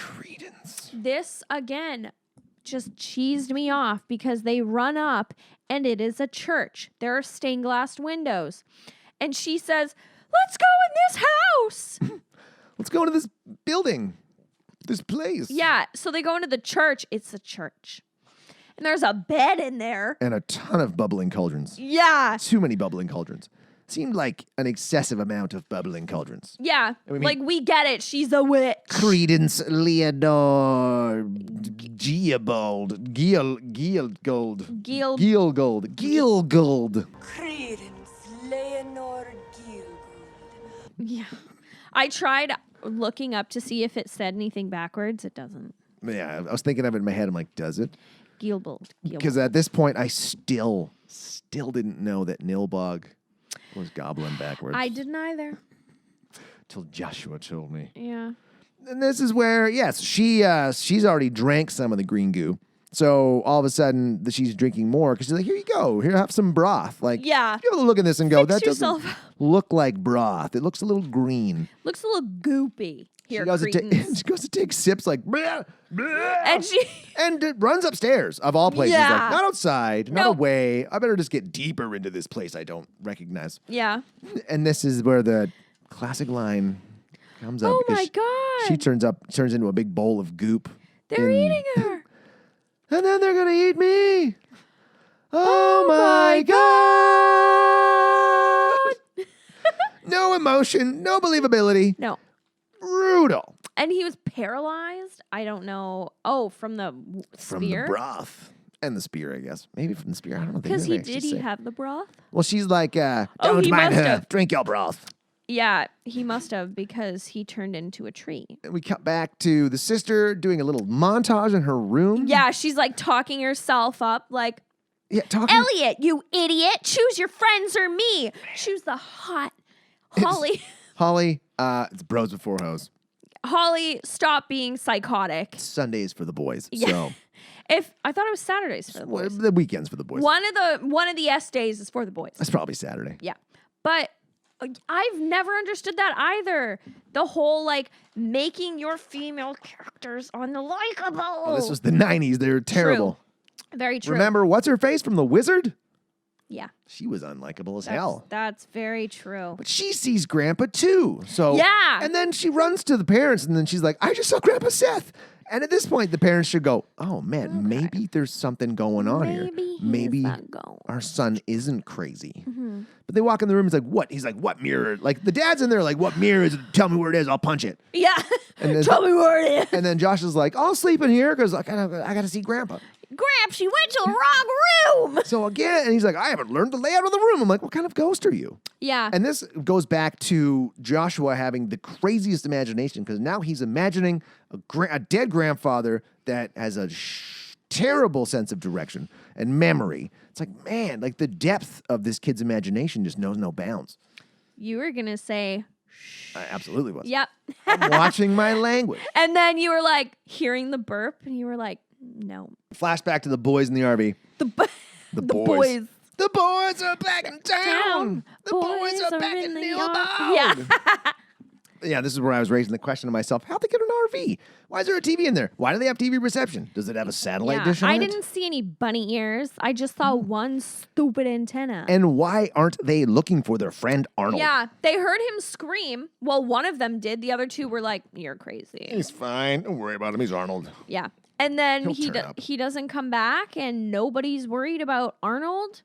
again, just cheesed me off because they run up and it is a church. There are stained glass windows. And she says, let's go in this house. Let's go into this building, this place. Yeah, so they go into the church. It's a church. And there's a bed in there. And a ton of bubbling cauldrons. Yeah. Too many bubbling cauldrons. Seemed like an excessive amount of bubbling cauldrons. Yeah. mean- Like, we get it. She's a witch. Credence Leonor Geobold Gilgold. Gil- Gilgold. Credence Leonor Yeah. I tried looking up to see if it said anything backwards. It doesn't. Yeah, I was thinking of it in my head. I'm like, does it? Gilbold. Because at this point, I still didn't know that Nilbog was goblin backwards. I didn't either. Till Joshua told me. Yeah. And this is where, yes, she's already drank some of the green goo. So all of a sudden, she's drinking more because she's like, here you go. Here, have some broth. Like, Yeah. you have a look at this and go, Fix that doesn't yourself. look like broth. It looks a little green. Looks a little goopy. Here, She goes, cretins. she goes to take sips like, bleh, bleh, And she... and runs upstairs, of all places. Yeah. Like, not outside, not Nope. away. I better just get deeper into this place I don't recognize. Yeah. And this is where the classic line comes up. Oh, because my God. She turns into a big bowl of goop. They're eating her. And then they're going to eat me. Oh, my God. No emotion, no believability. No. Brutal. And he was paralyzed. I don't know. Oh, from the From spear? the broth. And the spear, I guess. Maybe from the spear. I don't know. Because They didn't actually he say. have the broth? Well, she's like, Oh, don't he mind must her. have. Drink your broth. Yeah, he must have because he turned into a tree. And we cut back to the sister doing a little montage in her room. Yeah, she's like talking herself up like, Yeah, talking. Elliot, you idiot. Choose your friends or me. Choose the hot Holly. Holly, it's bros before hoes. Holly, stop being psychotic. Sundays for the boys. Yeah. So If I thought it was Saturdays for the boys. the weekends for the boys. One of the S days is for the boys. That's probably Saturday. Yeah. But I've never understood that either. The whole like making your female characters unlikable. Well, this was the 90s. They were terrible. Very true. Remember, what's her face from The Wizard? Yeah. She was unlikable as hell. That's very true. But she sees Grandpa too. So Yeah. And then she runs to the parents and then she's like, I just saw Grandpa Seth. And at this point, the parents should go, oh man, maybe there's something going on here. Maybe our son isn't crazy. Mm-hmm. But they walk in the room. He's like, what? He's like, what mirror? Like the dad's in there like, what mirror is it? Tell me where it is. I'll punch it. Yeah. And then, Tell me where it is. and then Josh is like, I'll sleep in here because I got to see Grandpa. Gramps, you went to the wrong room. So again, and he's like, I haven't learned the layout of the room. I'm like, what kind of ghost are you? Yeah. And this goes back to Joshua having the craziest imagination because now he's imagining a dead grandfather that has a terrible sense of direction and memory. It's like, man, like the depth of this kid's imagination just knows no bounds. You were going to say, I absolutely was. yep. I'm watching my language. And then you were like hearing the burp and you were like, no. Flashback to the boys in the RV. The boys. The boys are back in town. The boys are back in Nilbog. Yeah. Yeah, this is where I was raising the question to myself, how'd they get an RV? Why is there a TV in there? Why do they have TV reception? Does it have a satellite dish on I it? didn't see any bunny ears. I just saw one stupid antenna. And why aren't they looking for their friend Arnold? Yeah, they heard him scream. Well, one of them did. The other two were like, you're crazy. He's fine. Don't worry about him. He's Arnold. Yeah. And then He'll turn up. he doesn't come back and nobody's worried about Arnold.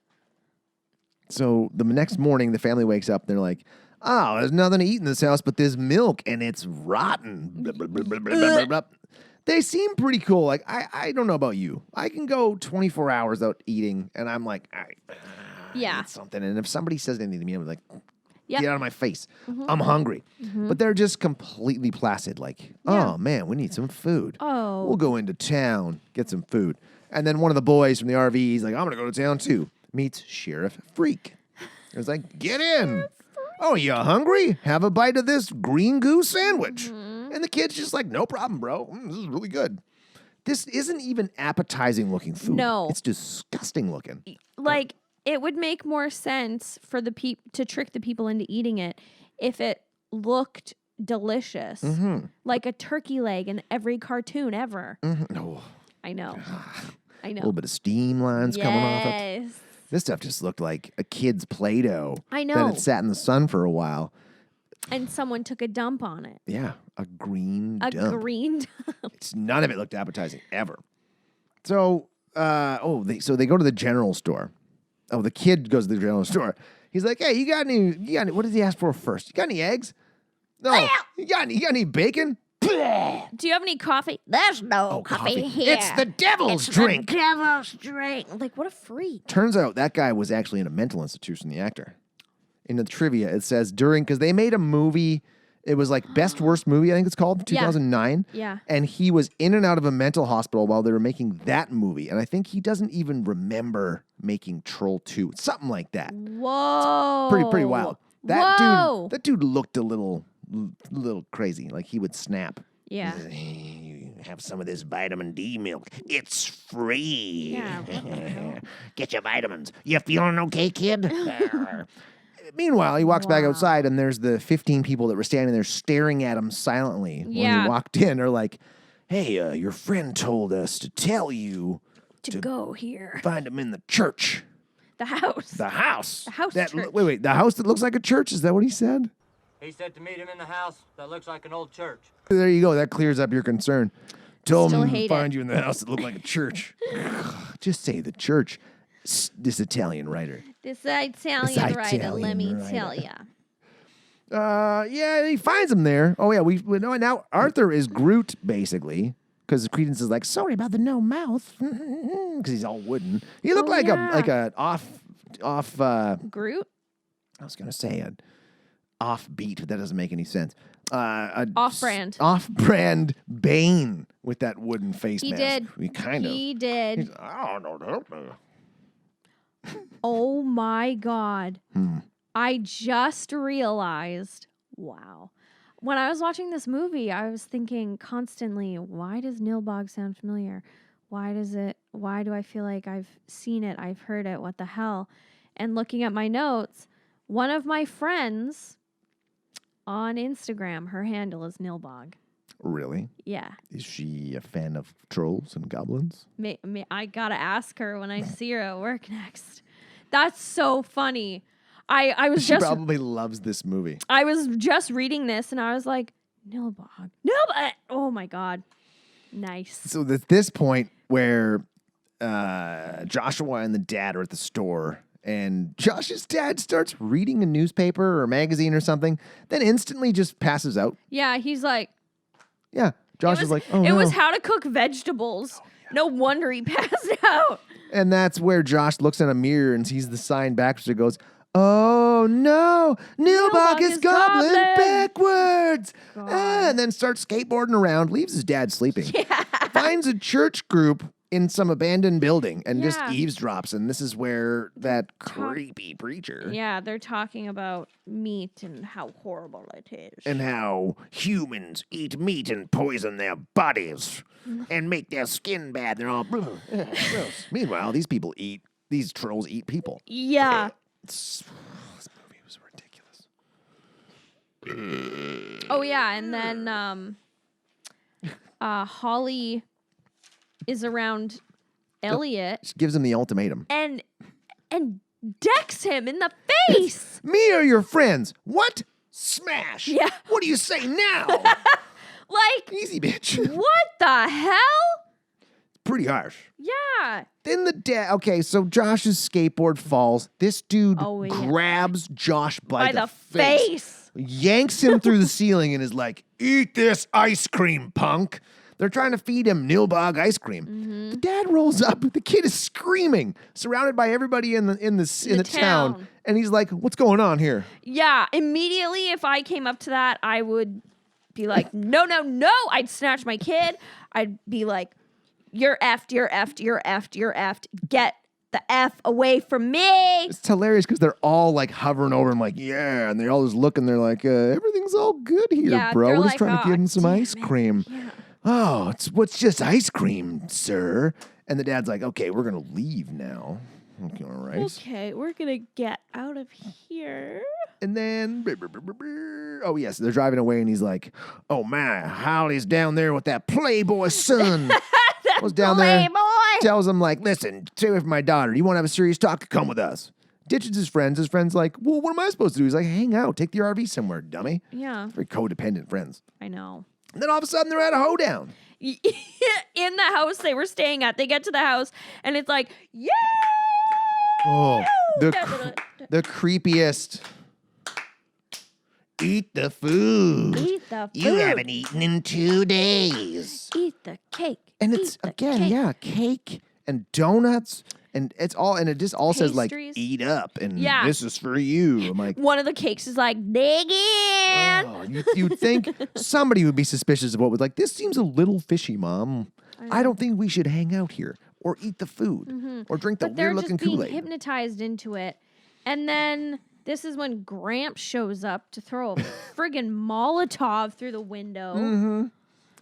So the next morning, the family wakes up and they're like, oh, there's nothing to eat in this house but this milk, and it's rotten. Blah, blah, blah, blah, blah, blah, blah. They seem pretty cool. Like, I don't know about you. I can go 24 hours without eating, and I'm like, I need something. And if somebody says anything to me, I'm like, get out of my face. I'm hungry. But they're just completely placid. Like, oh, man, we need some food. Oh. We'll go into town, get some food. And then one of the boys from the RV, he's like, I'm going to go to town too. Meets Sheriff Freak. It's like, get in. Oh, you hungry? Have a bite of this green goo sandwich. And the kid's just like, no problem, bro. This is really good. This isn't even appetizing looking food. No. It's disgusting looking. Like, it would make more sense for the to trick the people into eating it if it looked delicious. Like a turkey leg in every cartoon ever. Oh, I know. I a know. little bit of steam lines coming off it. Yes. This stuff just looked like a kid's Play-Doh. I know. That had sat in the sun for a while. And someone took a dump on it. Yeah, a green A dump. green dump. None of it looked appetizing ever. So, they go to the general store. Oh, the kid goes to the general store. He's like, hey, you got any, what did he ask for first? You got any eggs? No. You got any bacon? Do you have any coffee? There's no coffee here. It's the devil's drink. The devil's drink. Like, what a freak. Turns out that guy was actually in a mental institution, the actor. in the trivia. It says because they made a movie. It was like Best Worst Movie, I think it's called, 2009. Yeah. And he was in and out of a mental hospital while they were making that movie. And I think he doesn't even remember making Troll 2. Something like that. Whoa. Pretty wild. That dude looked a little crazy. Like he would snap. Yeah. You have some of this vitamin D milk. It's free. Yeah, what the hell? Get your vitamins. You feeling okay, kid? Meanwhile, he walks back outside, and there's the 15 people that were standing there staring at him silently when he walked in. Are like, hey, your friend told us to tell you To go here. find him in the church. The house. The house. The house That, church. wait. The house that looks like a church? Is that what he said? He said to meet him in the house that looks like an old church. There you go. That clears up your concern. Told Still him to hate find it. you in the house that looked like a church. Just say the church. This Italian writer. This Italian writer, Italian let me writer. tell ya. Yeah, he finds him there. Oh yeah, we know now. Arthur is Groot basically, because Credence is like, sorry about the no mouth, because he's all wooden. He looked like a off. Groot? I was gonna say an offbeat, but that doesn't make any sense. Off-brand. Off-brand Bane with that wooden face He mask. did. He kind of. He did. He's, oh no, help me. Oh my God. Hmm. I just realized, wow. When I was watching this movie, I was thinking constantly, why does Nilbog sound familiar? Why do I feel like I've seen it? I've heard it. What the hell? And looking at my notes, one of my friends on Instagram, her handle is Nilbog. Really? Yeah. Is she a fan of trolls and goblins? I gotta ask her when I see her at work next. That's so funny. I was She just probably loves this movie. I was just reading this and I was like, Nilbog. Oh my God. Nice. So at this point where Joshua and the dad are at the store, and Josh's dad starts reading a newspaper or a magazine or something, then instantly just passes out. Yeah, he's like, Yeah. Josh is like, oh it no. was how to cook vegetables. No wonder he passed out. And that's where Josh looks in a mirror and sees the sign backwards and goes, oh no, Nilbog is goblin backwards. And then starts skateboarding around, leaves his dad sleeping. Finds a church group in some abandoned building and just Yeah. eavesdrops. And this is where that creepy preacher Yeah, they're talking about meat and how horrible it is. And how humans eat meat and poison their bodies and make their skin bad. They're all gross. Meanwhile, these trolls eat people. Yeah. This movie was ridiculous. Oh yeah, and then Holly is around Elliot She gives him the ultimatum. and decks him in the face. Me or your friends? What? Smash. Yeah. What do you say now? Like, Easy, bitch. what the hell? Pretty harsh. Yeah. Then the dad. Okay, so Josh's skateboard falls. This dude Oh, yeah. grabs Josh by, the face. yanks him through the ceiling, and is like, "Eat this ice cream, punk." They're trying to feed him Nilbog ice cream. Mm-hmm. The dad rolls up. The kid is screaming, surrounded by everybody in the town, and he's like, "What's going on here?" Yeah. Immediately, if I came up to that, I would be like, no. I'd snatch my kid. I'd be like, you're effed, you're effed, you're effed, you're effed. Get the F away from me. It's hilarious because they're all like hovering over him, like, yeah, and they're all just looking. They're like, everything's all good here, Yeah, bro. they're We're just like, trying to "Aw, give him some damn ice it." cream. Yeah. Oh, what's just ice cream, sir? And the dad's like, okay, we're gonna leave now. Okay, all right. Okay, we're gonna get out of here. And then, oh yes, they're driving away, and he's like, oh my, Holly's down there with that Playboy son. Was down there, tells him like, listen, stay away from my daughter. You want to have a serious talk? Come with us. Ditches his friends. His friend's like, well, what am I supposed to do? He's like, hang out, take the RV somewhere, dummy. Yeah, Very codependent friends. I know. And then all of a sudden, they're at a hoedown. In the house they were staying at, they get to the house and it's like, yeah. Oh, the creepiest. Eat the food. Eat the food. You haven't eaten in 2 days. Eat the cake. And Eat it's, the again, cake. yeah, cake and donuts And it just all says like Pastries. eat up and Yeah. this is for you. I'm like, One of the cakes is like, dig in. oh, you'd think somebody would be suspicious of what was like, this seems a little fishy, Mom. I don't think we should hang out here or eat the food or drink the But they're weird just looking being Kool-Aid. hypnotized into it. And then this is when Gramps shows up to throw a friggin' Molotov through the window.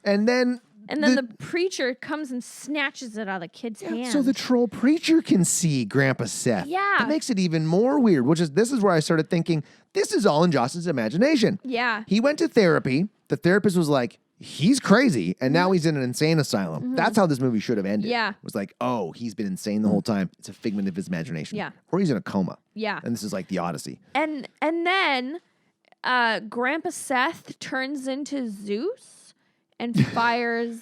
And then And then the preacher comes and snatches it out of the kid's hand. so the troll preacher can see Grandpa Seth. Yeah. That makes it even more weird, this is where I started thinking, this is all in Josh's imagination. Yeah. He went to therapy. The therapist was like, he's crazy, and now he's in an insane asylum. That's how this movie should have ended. Yeah. It was like, oh, he's been insane the whole time. It's a figment of his imagination. Yeah. Or he's in a coma. Yeah. And this is like the Odyssey. And then Grandpa Seth turns into Zeus and fires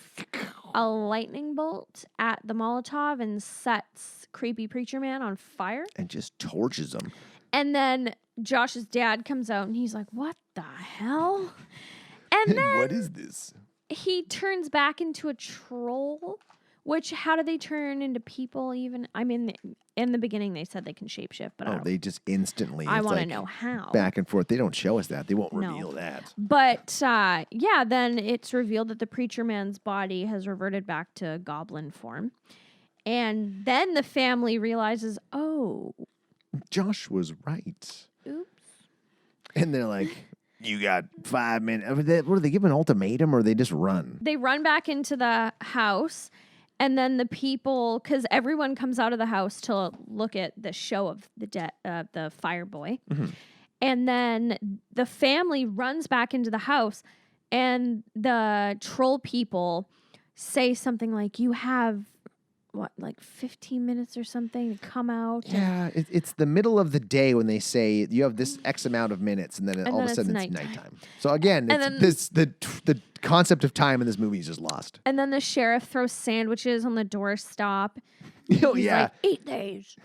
a lightning bolt at the Molotov and sets creepy preacher man on fire. And just torches him. And then Josh's dad comes out and he's like, what the hell? And then What is this? he turns back into a troll, which how do they turn into people even? I mean, in the beginning they said they can shapeshift, but Oh, they just instantly. I it's want to like know how. back and forth. They don't show us that. They won't No. reveal that. But yeah, then it's revealed that the preacher man's body has reverted back to goblin form. And then the family realizes, oh, Josh was right. oops. And they're like, you got 5 minutes. What do they give an ultimatum or they just run? They run back into the house. And then the people, because everyone comes out of the house to look at the show of the fire boy. And then the family runs back into the house. And the troll people say something like, you have, what, like 15 minutes or something to come out? Yeah, it's the middle of the day when they say you have this X amount of minutes, and then all of a then sudden it's it's nighttime. nighttime. So again, And it's the concept of time in this movie is just lost. And then the sheriff throws sandwiches on the doorstop. Oh He's yeah, like, eat these.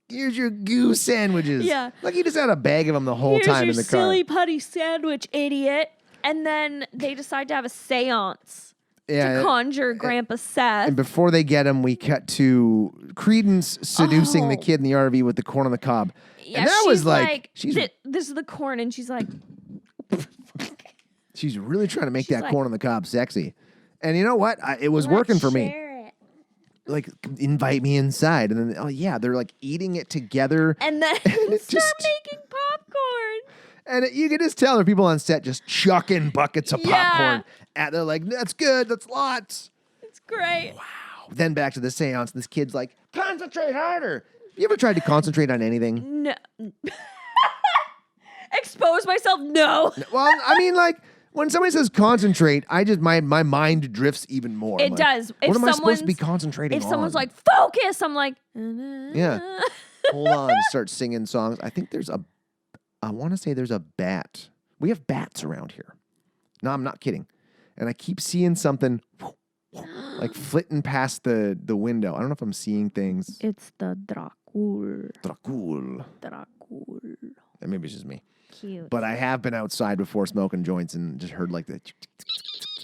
here's your goo sandwiches. Yeah. Like he just had a bag of them the whole Here's time your in the car. silly putty sandwich, idiot. And then they decide to have a seance to conjure Grandpa Seth. And before they get him, we cut to Credence seducing the kid in the RV with the corn on the cob. Yeah, and that she's was like, this is the corn, and she's like, she's really trying to make that like- corn on the cob sexy. And you know what? It was working for me. Share it. Like, invite me inside. And then, oh yeah, they're like eating it together. and then it start just- making popcorn. And you can just tell there are people on set just chucking buckets of Yeah. popcorn. And they're like, that's good. That's lots. It's great. Then back to the seance. This kid's like, concentrate harder. You ever tried to concentrate on anything? No. Expose myself? No. Well, I mean, like, when somebody says concentrate, my mind drifts even more. I'm It like, does. What If am I supposed to be someone's- concentrating If on? someone's like, focus, I'm like, Yeah. Hold on, and start singing songs. I think I want to say there's a bat. We have bats around here. No, I'm not kidding. And I keep seeing something like flitting past the window. I don't know if I'm seeing things. It's the Dracul. Dracul. Dracul. Maybe it's just me. Cute. But I have been outside before smoking joints and just heard like the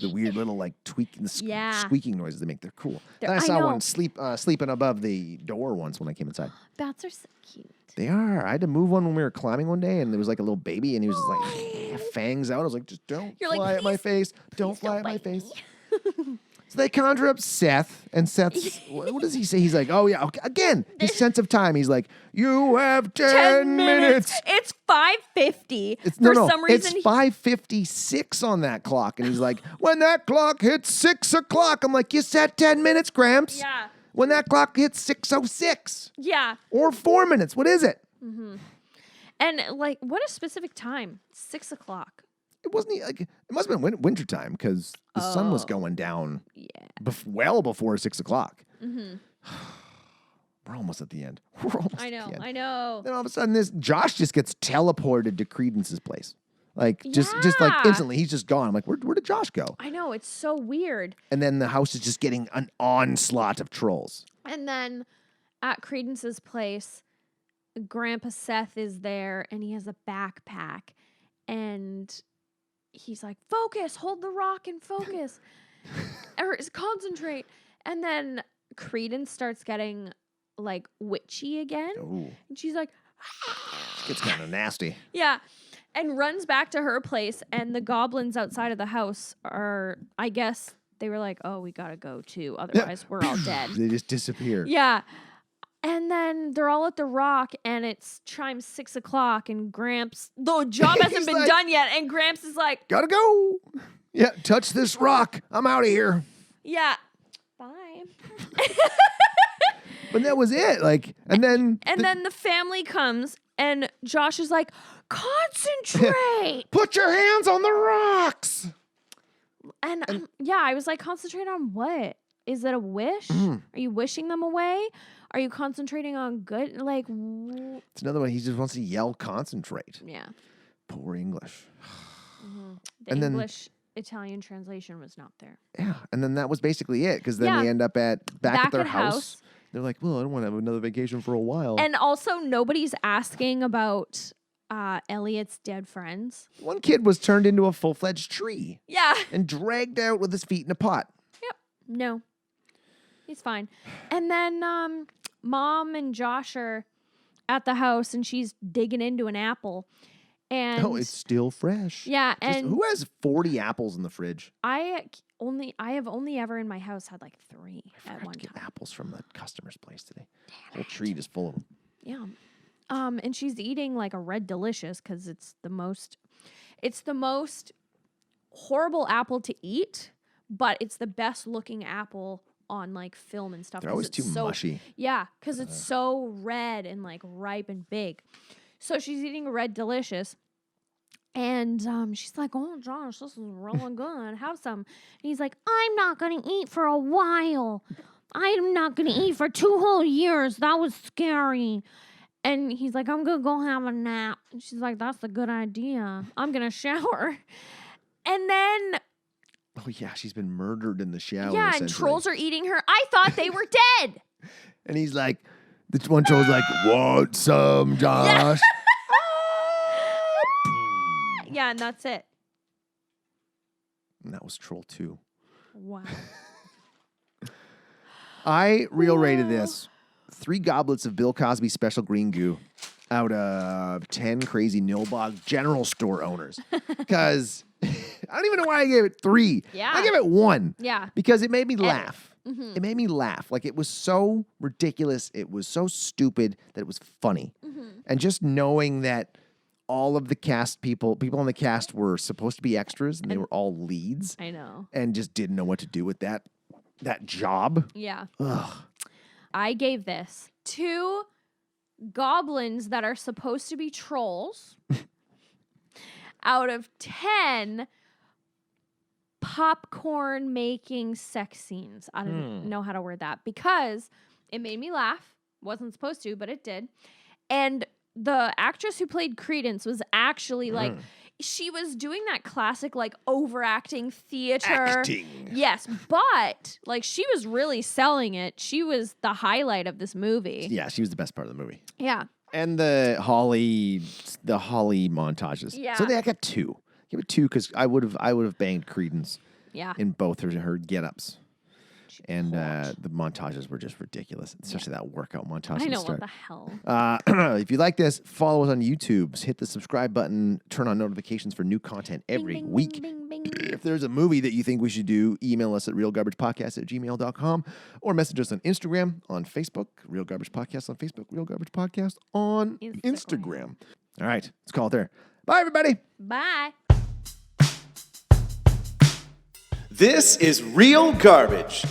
weird little like tweaking, Yeah. squeaking noises they make. They're cool. They're- Then I I saw know. one sleeping above the door once when I came inside. Bats are so cute. They are. I had to move one when we were climbing one day, and there was like a little baby, and he was just like fangs out. I was like, just don't You're like, fly at my "Please- face. Don't fly don't at my bite me." face. So they conjure up Seth, and Seth's, what does he say? He's like, oh yeah, okay. Again, his sense of time. He's like, you have 10 minutes. It's 5:50. It's For some reason, it's 5:56 on that clock, and he's like, when that clock hits 6 o'clock, I'm like, you said 10 minutes, Gramps. Yeah. When that clock hits 6:06 Yeah. or 4 minutes, what is it? And like, what a specific time. 6 o'clock. It wasn't like it must have been winter time because the sun was going down Yeah. well before 6 o'clock. We're almost at the end. We're almost I at know. the end. I know. Then all of a sudden, Josh just gets teleported to Credence's place, like just like Yeah. instantly. He's just gone. I'm like, where did Josh go? I know. It's so weird. And then the house is just getting an onslaught of trolls. And then at Credence's place, Grandpa Seth is there and he has a backpack. And he's like, focus, hold the rock and focus. Or concentrate. And then Credence starts getting like witchy again. Ooh, And she's like, it's kind of nasty. yeah. And runs back to her place. And the goblins outside of the house are, I guess, they were like, oh, we got to go too. Otherwise, we're all dead. They just disappear. Yeah. And then they're all at the rock and it's chimes 6 o'clock and Gramps, the job hasn't He's been like- done yet. And Gramps is like, Gotta go. Yeah, touch this rock. I'm out of here. yeah, bye. But that was it. Like, and then And then the family comes and Josh is like, concentrate. put your hands on the rocks. And I was like, concentrate on what? Is it a wish? Mm. Are you wishing them away? Are you concentrating on good? Like, It's another one. He just wants to yell, concentrate. yeah. Poor English. The And then- English Italian translation was not there. Yeah, and then that was basically it. Because then Yeah. we end up back at their at house. They're like, well, I don't want to have another vacation for a while. And also, nobody's asking about Elliot's dead friends. One kid was turned into a full-fledged tree Yeah. and dragged out with his feet in a pot. No. He's fine. And then Mom and Josh are at the house and she's digging into an apple. And Oh, it's still fresh. yeah, Just- and who has 40 apples in the fridge? I have only ever in my house had like 3 I at forgot one to get time. apples from the customer's place today. Whole tree is full of them. Yeah. And she's eating like a Red Delicious because it's the most horrible apple to eat, but it's the best looking apple on like film and stuff. They're 'cause always it's too so, mushy. Yeah, because it's so red and like ripe and big. So she's eating a Red Delicious. And she's like, oh, Josh, this is really good. Have some. And he's like, I'm not going to eat for a while. I'm not going to eat for 2 whole years. That was scary. and he's like, I'm going to go have a nap. And she's like, that's a good idea. I'm going to shower. And then, Oh, yeah, she's been murdered in the shower. yeah, and essentially. trolls are eating her. I thought they were dead. And he's like, the one troll's like, want some, Josh? Yeah, and that's it. And that was Troll 2. Wow. I real rated this 3 goblets of Bill Cosby special green goo out of 10 crazy Nilbog general store owners. Because I don't even know why I gave it 3. Yeah. I gave it 1. Yeah. Because it made me laugh. Mhm. It made me laugh. Like, it was so ridiculous. It was so stupid that it was funny. Mhm. And just knowing that all of the cast people on the cast were supposed to be extras and they were all leads I know. and just didn't know what to do with that job. Yeah. Ugh. I gave this 2 goblins that are supposed to be trolls out of 10 popcorn making sex scenes. I don't know how to word that because it made me laugh. Wasn't supposed to, but it did. And the actress who played Credence was actually like, she was doing that classic like overacting theater. Acting. Yes, but like she was really selling it. She was the highlight of this movie. Yeah, she was the best part of the movie. Yeah. And the Holly montages. Yeah. So I got 2. Give it 2 because I would have banged Credence Yeah. in both her get-ups. And the montages were just ridiculous, especially that workout montage. I at know, the start. what the hell? If you like this, follow us on YouTube. Hit the subscribe button. Turn on notifications for new content every Bing, bing, week. bing, bing, bing. If there's a movie that you think we should do, email us at realgarbagepodcast@gmail.com or message us on Instagram, on Facebook, Real Garbage Podcast on Facebook, Real Garbage Podcast on Instagram. All right, let's call it there. Bye, everybody. Bye. This is Real Garbage.